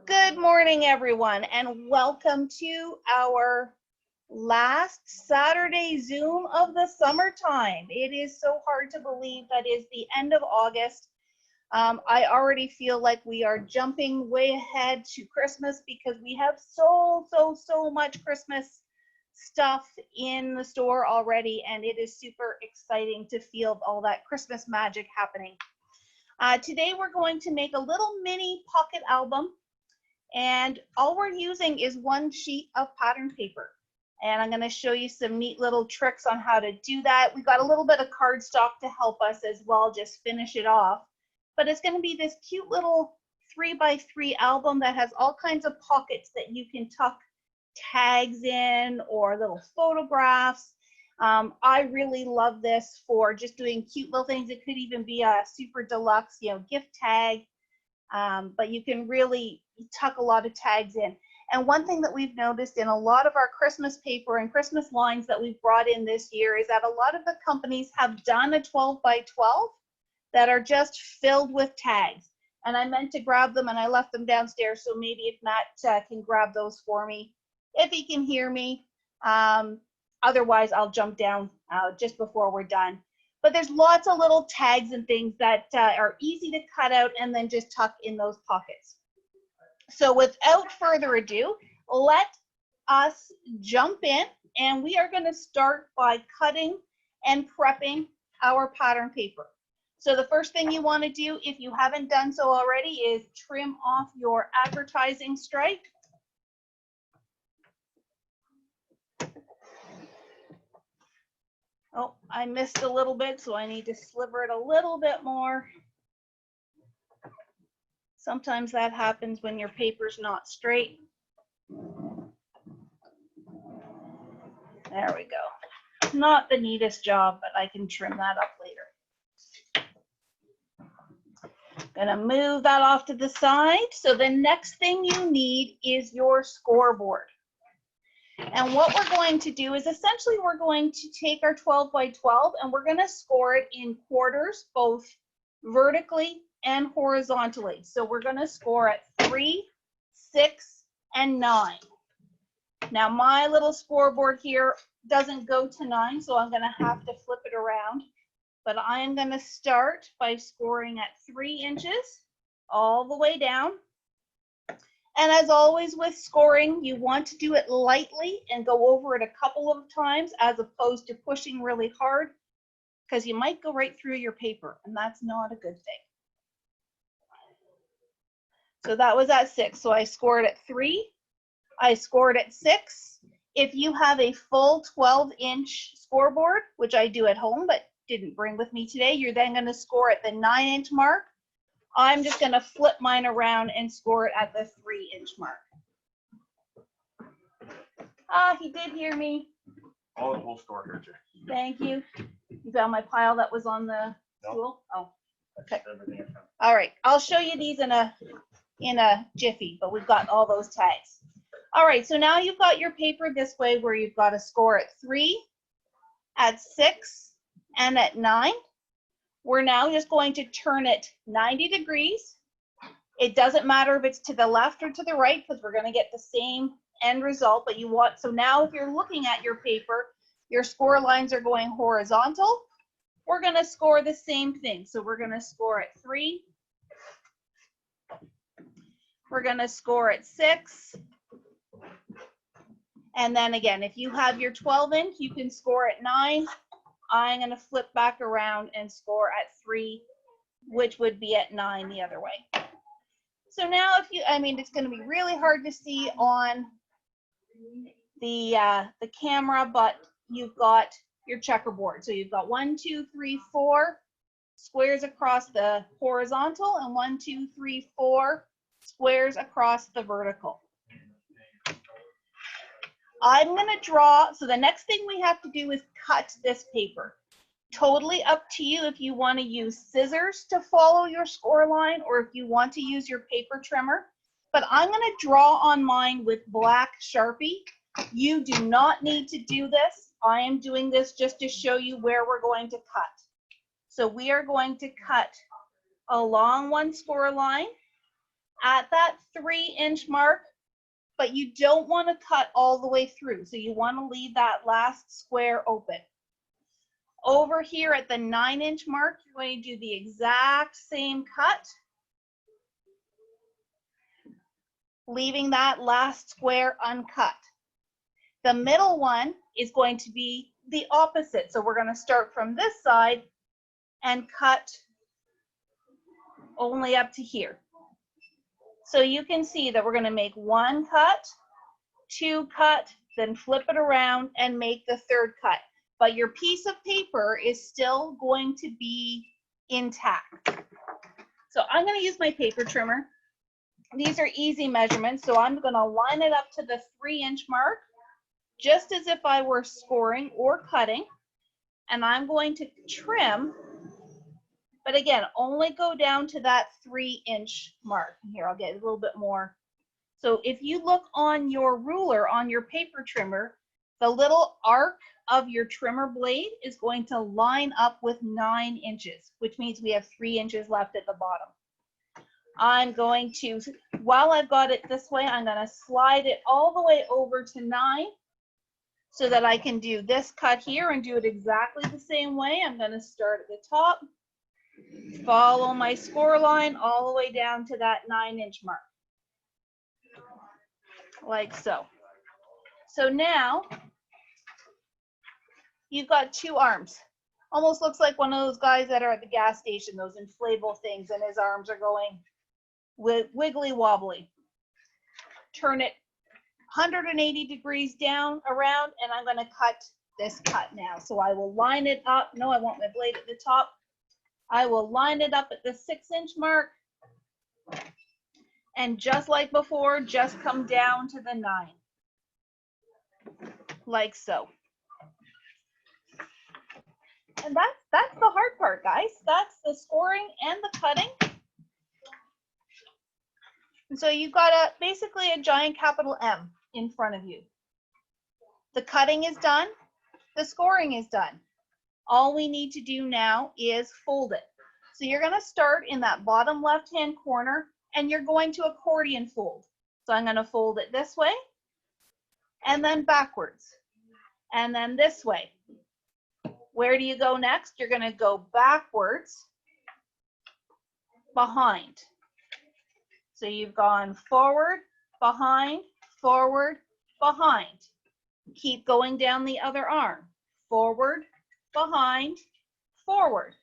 Good morning, everyone, and welcome to our last Saturday Zoom of the summertime. It is so hard to believe that is the end of August. I already feel like we are jumping way ahead to Christmas because we have so much Christmas stuff in the store already, and it is super exciting to feel all that Christmas magic happening. Today we're going to make a little mini pocket album. And all we're using is one sheet of pattern paper. And I'm going to show you some neat little tricks on how to do that. We've got a little bit of cardstock to help us as well, just finish it off. But it's going to be this cute little 3x3 album that has all kinds of pockets that you can tuck tags in or little photographs. I really love this for just doing cute little things. It could even be a super deluxe, gift tag. But you can really tuck a lot of tags in. And one thing that we've noticed in a lot of our Christmas paper and Christmas lines that we've brought in this year is that a lot of the companies have done a 12x12 that are just filled with tags. And I meant to grab them and I left them downstairs, so maybe if Matt can grab those for me, if he can hear me. Otherwise, I'll jump down just before we're done. But there's lots of little tags and things that are easy to cut out and then just tuck in those pockets. So without further ado, let us jump in, and we are going to start by cutting and prepping our pattern paper. So the first thing you want to do, if you haven't done so already, is trim off your advertising stripe. Oh, I missed a little bit, so I need to sliver it a little bit more. Sometimes that happens when your paper's not straight. There we go. Not the neatest job, but I can trim that up later. Gonna move that off to the side. So the next thing you need is your scoreboard. And what we're going to do is essentially we're going to take our 12x12 and we're going to score it in quarters, both vertically and horizontally. So we're going to score at 3, 6, and 9. Now my little scoreboard here doesn't go to 9, so I'm going to have to flip it around. But I am going to start by scoring at 3 inches all the way down. And as always with scoring, you want to do it lightly and go over it a couple of times as opposed to pushing really hard, because you might go right through your paper, and that's not a good thing. So that was at 6. So I scored at 3. I scored at 6. If you have a full 12-inch scoreboard, which I do at home but didn't bring with me today, you're then going to score at the 9-inch mark. I'm just going to flip mine around and score it at the 3-inch mark. Ah, he did hear me. Oh, the whole store heard you. Thank you. You found my pile that was on the stool? Oh, okay. Everything. All right, I'll show you these in a jiffy, but we've got all those tags. All right, so now you've got your paper this way where you've got a score at 3, at 6, and at 9. We're now just going to turn it 90 degrees. It doesn't matter if it's to the left or to the right because we're going to get the same end result, but you want, so now if you're looking at your paper, your score lines are going horizontal. We're going to score the same thing. So we're going to score at 3. We're going to score at 6. And then again, if you have your 12-inch, you can score at 9. I'm going to flip back around and score at 3, which would be at 9 the other way. So now if you, it's going to be really hard to see on the camera, but you've got your checkerboard. So you've got 1, 2, 3, 4 squares across the horizontal and 1, 2, 3, 4 squares across the vertical. I'm going to draw, so the next thing we have to do is cut this paper. Totally up to you if you want to use scissors to follow your score line or if you want to use your paper trimmer. But I'm going to draw on mine with black Sharpie. You do not need to do this. I am doing this just to show you where we're going to cut. So we are going to cut along one score line at that 3-inch mark, but you don't want to cut all the way through. So you want to leave that last square open. Over here at the 9-inch mark, you're going to do the exact same cut, leaving that last square uncut. The middle one is going to be the opposite. So we're going to start from this side and cut only up to here. So you can see that we're going to make 1 cut, 2 cut, then flip it around and make the 3rd cut. But your piece of paper is still going to be intact. So I'm going to use my paper trimmer. These are easy measurements, so I'm going to line it up to the 3-inch mark, just as if I were scoring or cutting, and I'm going to trim, but again, only go down to that 3-inch mark. Here, I'll get a little bit more. So if you look on your ruler, on your paper trimmer, the little arc of your trimmer blade is going to line up with 9 inches, which means we have 3 inches left at the bottom. I'm going to, while I've got it this way, I'm going to slide it all the way over to 9 so that I can do this cut here and do it exactly the same way. I'm going to start at the top, follow my score line all the way down to that 9-inch mark, like so. So now you've got 2 arms. Almost looks like one of those guys that are at the gas station, those inflatable things, and his arms are going wiggly wobbly. Turn it 180 degrees down around, and I'm going to cut this cut now. So I will line it up. No, I want my blade at the top. I will line it up at the 6-inch mark, and just like before, just come down to the 9, like so. And that's the hard part, guys. That's the scoring and the cutting. And so you've got basically a giant capital M in front of you. The cutting is done. The scoring is done. All we need to do now is fold it. So you're going to start in that bottom left-hand corner, and you're going to accordion fold. So I'm going to fold it this way, and then backwards, and then this way. Where do you go next? You're going to go backwards, behind. So you've gone forward, behind, forward, behind. Keep going down the other arm. Forward, behind, forward.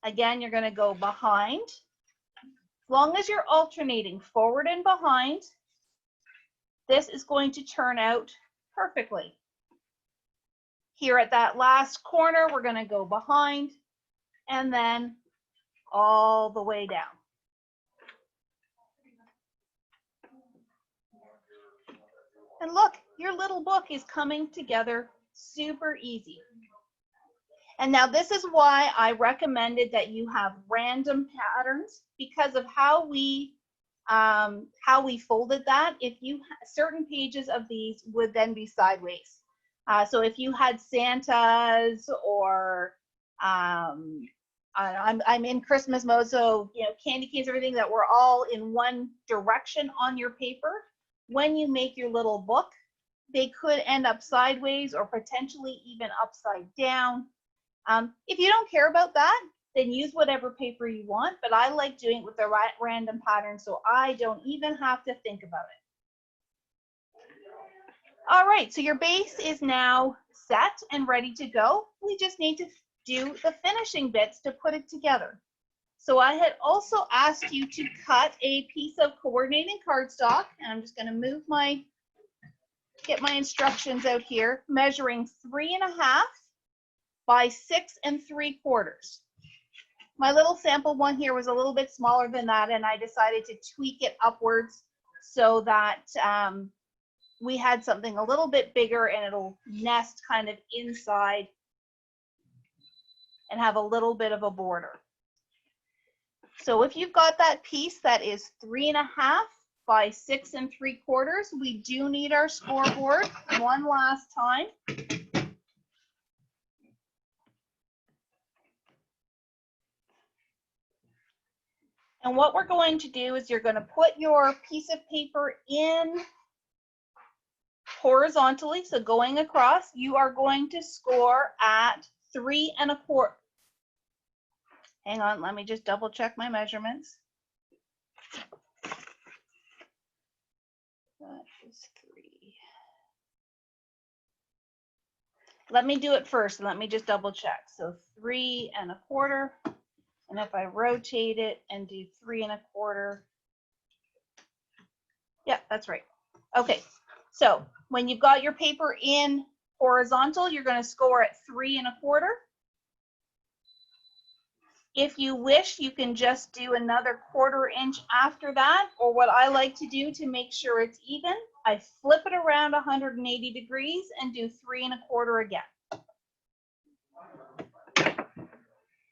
Again, you're going to go behind. As long as you're alternating forward and behind, this is going to turn out perfectly. Here at that last corner, we're going to go behind and then all the way down. And look, your little book is coming together super easy. And now this is why I recommended that you have random patterns, because of how we folded that. If you certain pages of these would then be sideways. So if you had Santas or I'm in Christmas mode, so candy canes, everything that were all in one direction on your paper. When you make your little book, they could end up sideways or potentially even upside down. If you don't care about that, then use whatever paper you want, but I like doing it with the random pattern so I don't even have to think about it. All right, so your base is now set and ready to go. We just need to do the finishing bits to put it together. So I had also asked you to cut a piece of coordinating cardstock, and I'm just going to get my instructions out here, measuring 3.5 by 6 3/4. My little sample one here was a little bit smaller than that, and I decided to tweak it upwards so that we had something a little bit bigger and it'll nest kind of inside and have a little bit of a border. So if you've got that piece that is 3.5 by 6 3/4, we do need our scoreboard one last time. And what we're going to do is you're going to put your piece of paper in horizontally, so going across. You are going to score at 3 1/4. Hang on, let me just double check my measurements. That is 3. Let me do it first. Let me just double check. So 3 1/4. And if I rotate it and do 3 1/4, yeah, that's right. Okay, so when you've got your paper in horizontal, you're going to score at 3 1/4. If you wish, you can just do another 1/4 inch after that, or what I like to do to make sure it's even, I flip it around 180 degrees and do 3 1/4 again.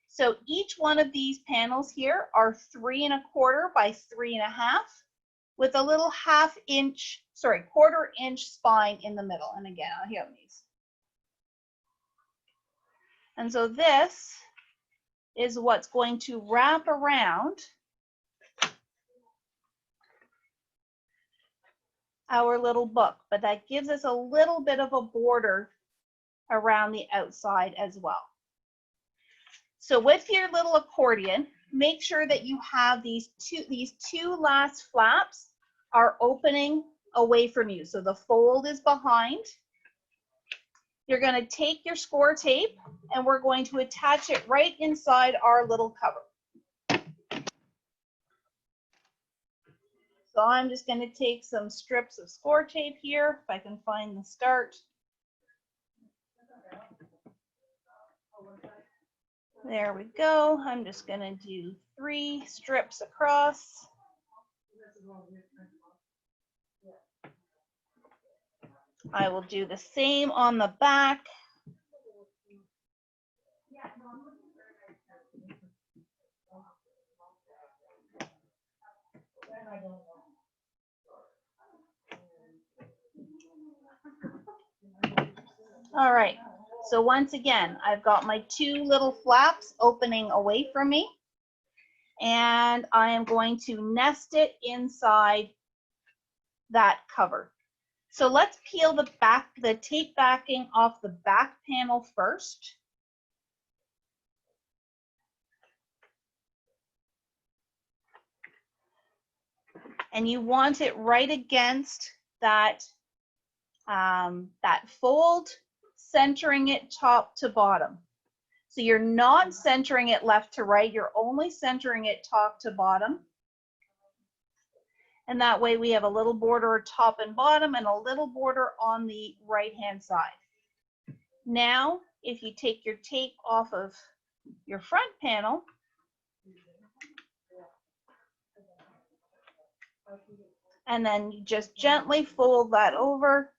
So each one of these panels here are 3 1/4 by 3 1/2 with a little 1/4 inch spine in the middle. And again, I'll hear these. And so this is what's going to wrap around our little book, but that gives us a little bit of a border around the outside as well. So with your little accordion, make sure that you have these two last flaps are opening away from you. So the fold is behind. You're going to take your score tape and we're going to attach it right inside our little cover. So I'm just going to take some strips of score tape here, if I can find the start. There we go. I'm just going to do 3 strips across. I will do the same on the back. All right, so once again, I've got my 2 little flaps opening away from me, and I am going to nest it inside that cover. So let's peel the tape backing off the back panel first. And you want it right against that, that fold, centering it top to bottom. So you're not centering it left to right, you're only centering it top to bottom. And that way we have a little border top and bottom and a little border on the right-hand side. Now, if you take your tape off of your front panel, and then you just gently fold that over,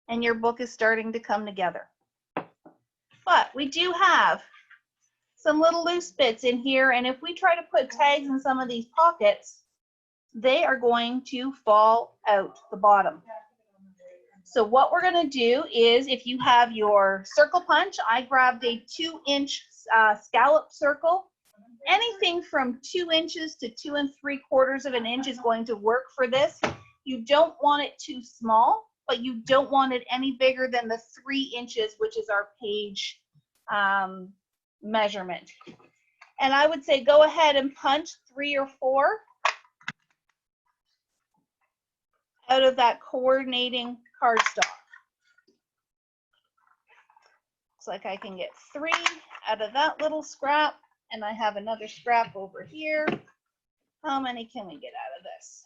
and your book is starting to come together. But we do have some little loose bits in here, and if we try to put tags in some of these pockets, they are going to fall out the bottom. So what we're going to do is, if you have your circle punch, I grabbed a 2-inch scallop circle. Anything from 2 inches to 2 3/4 inches is going to work for this. You don't want it too small, but you don't want it any bigger than the 3 inches, which is our page measurement. And I would say go ahead and punch 3 or 4 out of that coordinating cardstock. Looks like I can get 3 out of that little scrap, and I have another scrap over here. How many can we get out of this?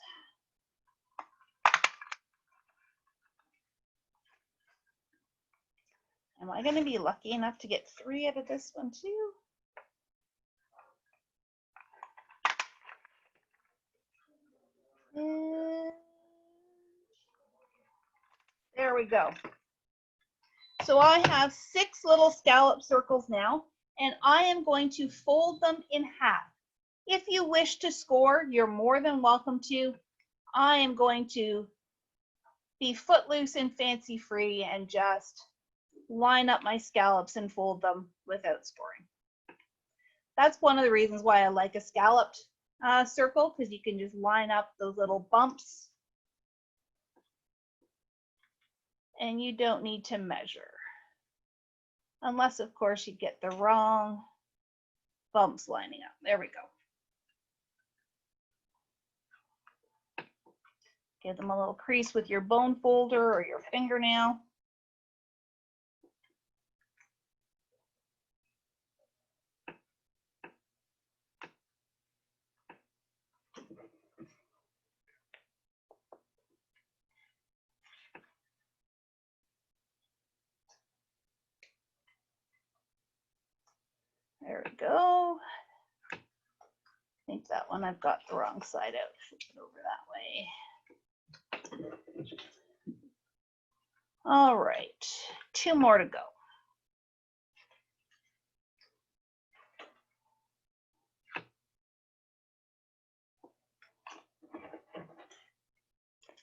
Am I going to be lucky enough to get 3 out of this one too? And there we go. So I have 6 little scallop circles now, and I am going to fold them in half. If you wish to score, you're more than welcome to. I am going to be footloose and fancy free and just line up my scallops and fold them without scoring. That's one of the reasons why I like a scalloped circle, because you can just line up those little bumps and you don't need to measure. Unless, of course, you get the wrong bumps lining up. There we go. Give them a little crease with your bone folder or your fingernail. There we go. I think that one I've got the wrong side out. Flip it over that way. All right, 2 more to go.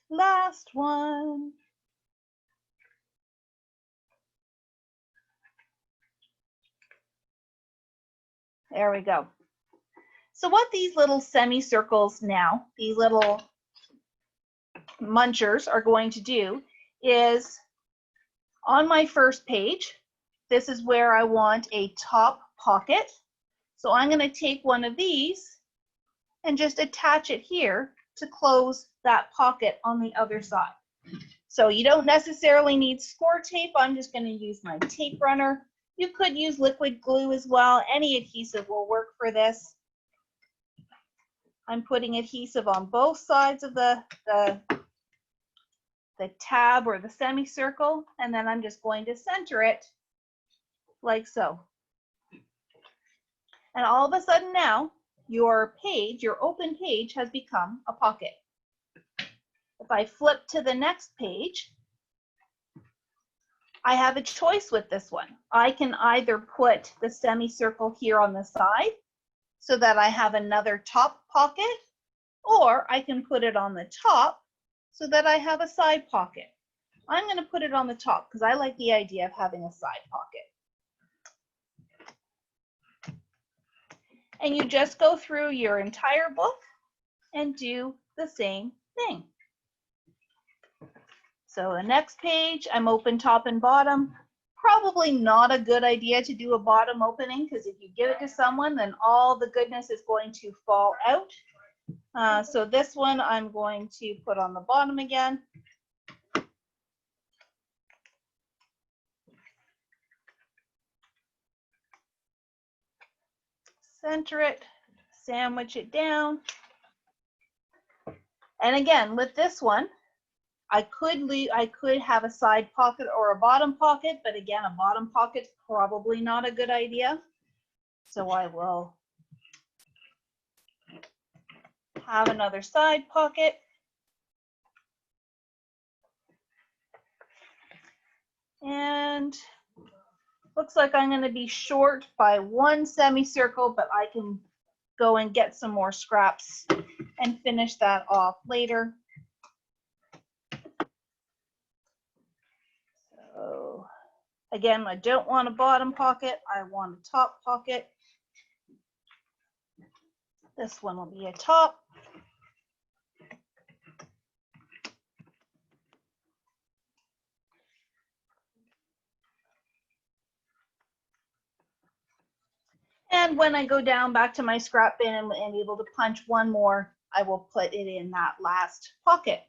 Last one. There we go. So what these little semicircles now, these little munchers are going to do is, on my first page, this is where I want a top pocket. So I'm going to take one of these and just attach it here to close that pocket on the other side. So you don't necessarily need score tape. I'm just going to use my tape runner. You could use liquid glue as well. Any adhesive will work for this. I'm putting adhesive on both sides of the tab or the semicircle, and then I'm just going to center it like so. And all of a sudden now, your page, your open page, has become a pocket. If I flip to the next page, I have a choice with this one. I can either put the semicircle here on the side so that I have another top pocket, or I can put it on the top so that I have a side pocket. I'm going to put it on the top because I like the idea of having a side pocket. And you just go through your entire book and do the same thing. So the next page, I'm open top and bottom. Probably not a good idea to do a bottom opening, because if you give it to someone, then all the goodness is going to fall out. So this one I'm going to put on the bottom again. Center it, sandwich it down. And again, with this one, I could have a side pocket or a bottom pocket, but again, a bottom pocket's probably not a good idea. So I will have another side pocket. And looks like I'm going to be short by 1 semicircle, but I can go and get some more scraps and finish that off later. So again, I don't want a bottom pocket, I want a top pocket. This one will be a top. And when I go down back to my scrap bin and able to punch one more, I will put it in that last pocket.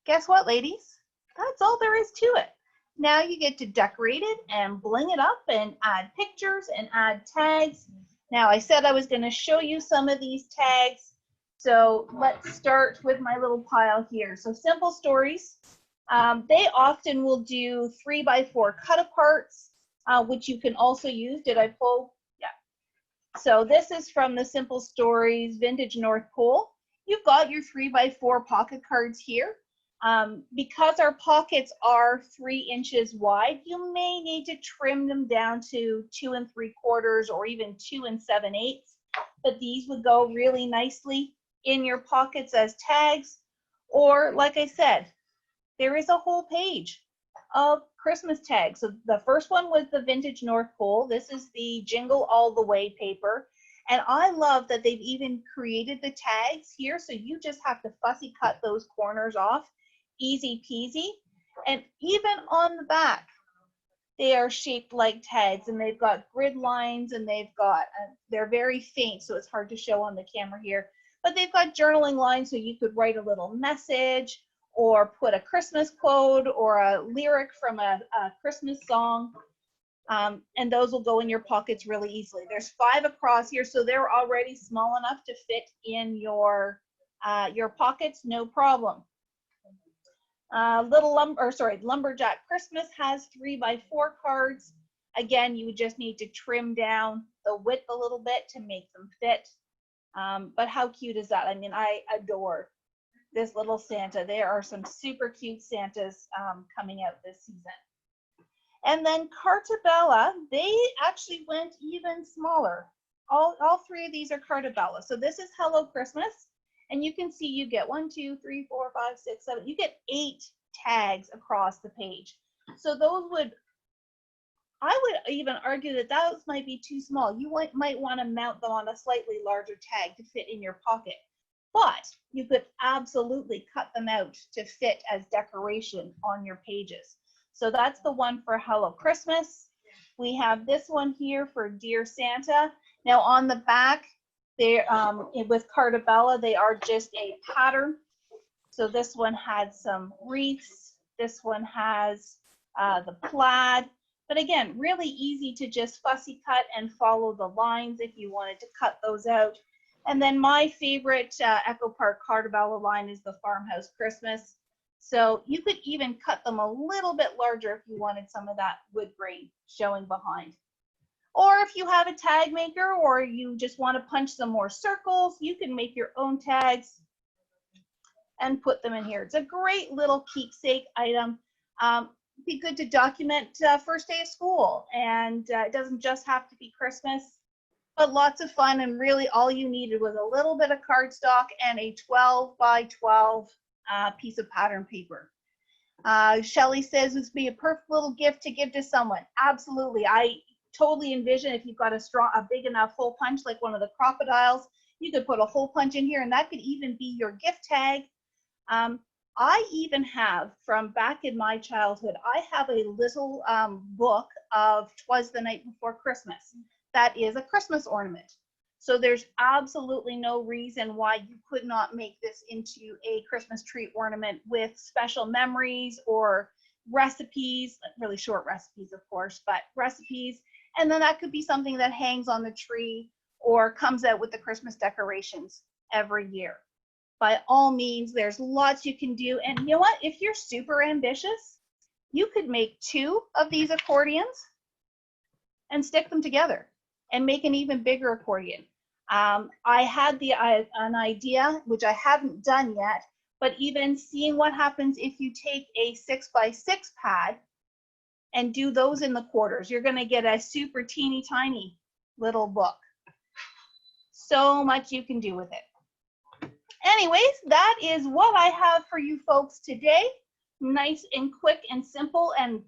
Guess what, ladies? That's all there is to it. Now you get to decorate it and bling it up and add pictures and add tags. Now I said I was going to show you some of these tags. So let's start with my little pile here. So Simple Stories, they often will do 3x4 cut aparts, which you can also use. Did I pull? Yeah. So this is from the Simple Stories Vintage North Pole. You've got your 3x4 pocket cards here. Because our pockets are 3 inches wide, you may need to trim them down to 2 3/4 or even 2 7/8. But these would go really nicely in your pockets as tags. Or like I said, there is a whole page of Christmas tags. So the first one was the vintage North Pole. This is the Jingle All the Way paper. And I love that they've even created the tags here. So you just have to fussy cut those corners off. Easy peasy. And even on the back, they are shaped like tags, and they've got grid lines, and they've got, they're very faint, so it's hard to show on the camera here, but they've got journaling lines, so you could write a little message or put a Christmas quote or a lyric from a Christmas song, and those will go in your pockets really easily. There's 5 across here, so they're already small enough to fit in your pockets, no problem. Lumberjack Christmas has 3x4 cards. Again, you just need to trim down the width a little bit to make them fit. But how cute is that? I mean, I adore this little Santa. There are some super cute Santas coming out this season. And then Cartabella, they actually went even smaller. All 3 of these are Cartabella. So this is Hello Christmas. And you can see you get 1, 2, 3, 4, 5, 6, 7. You get 8 tags across the page. So those I would even argue that those might be too small. You might want to mount them on a slightly larger tag to fit in your pocket. But you could absolutely cut them out to fit as decoration on your pages. So that's the one for Hello Christmas. We have this one here for Dear Santa. Now on the back, with Cartabella, they are just a pattern. So this one had some wreaths. This one has the plaid. But again, really easy to just fussy cut and follow the lines if you wanted to cut those out. And then my favorite Echo Park Cartabella line is the Farmhouse Christmas. So you could even cut them a little bit larger if you wanted some of that wood grain showing behind. Or if you have a tag maker or you just want to punch some more circles, you can make your own tags and put them in here. It's a great little keepsake item. Be good to document first day of school. And it doesn't just have to be Christmas, but lots of fun. And really all you needed was a little bit of cardstock and a 12x12 piece of pattern paper. Shelley says this would be a perfect little gift to give to someone. Absolutely. I totally envision if you've got a big enough hole punch like one of the crocodiles, you could put a hole punch in here, and that could even be your gift tag. I even have, from back in my childhood, I have a little book of 'Twas the Night Before Christmas. That is a Christmas ornament. So there's absolutely no reason why you could not make this into a Christmas tree ornament with special memories or recipes, really short recipes, of course, but recipes. And then that could be something that hangs on the tree or comes out with the Christmas decorations every year. By all means, there's lots you can do. And you know what? If you're super ambitious, you could make 2 of these accordions and stick them together and make an even bigger accordion. I had an idea, which I haven't done yet, but even seeing what happens if you take a 6x6 pad and do those in the quarters, you're going to get a super teeny tiny little book. So much you can do with it. Anyways, that is what I have for you folks today. Nice and quick and simple, and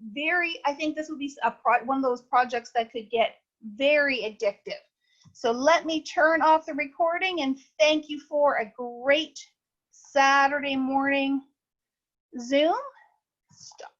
I think this would be one of those projects that could get very addictive. So let me turn off the recording and thank you for a great Saturday morning Zoom. Stop.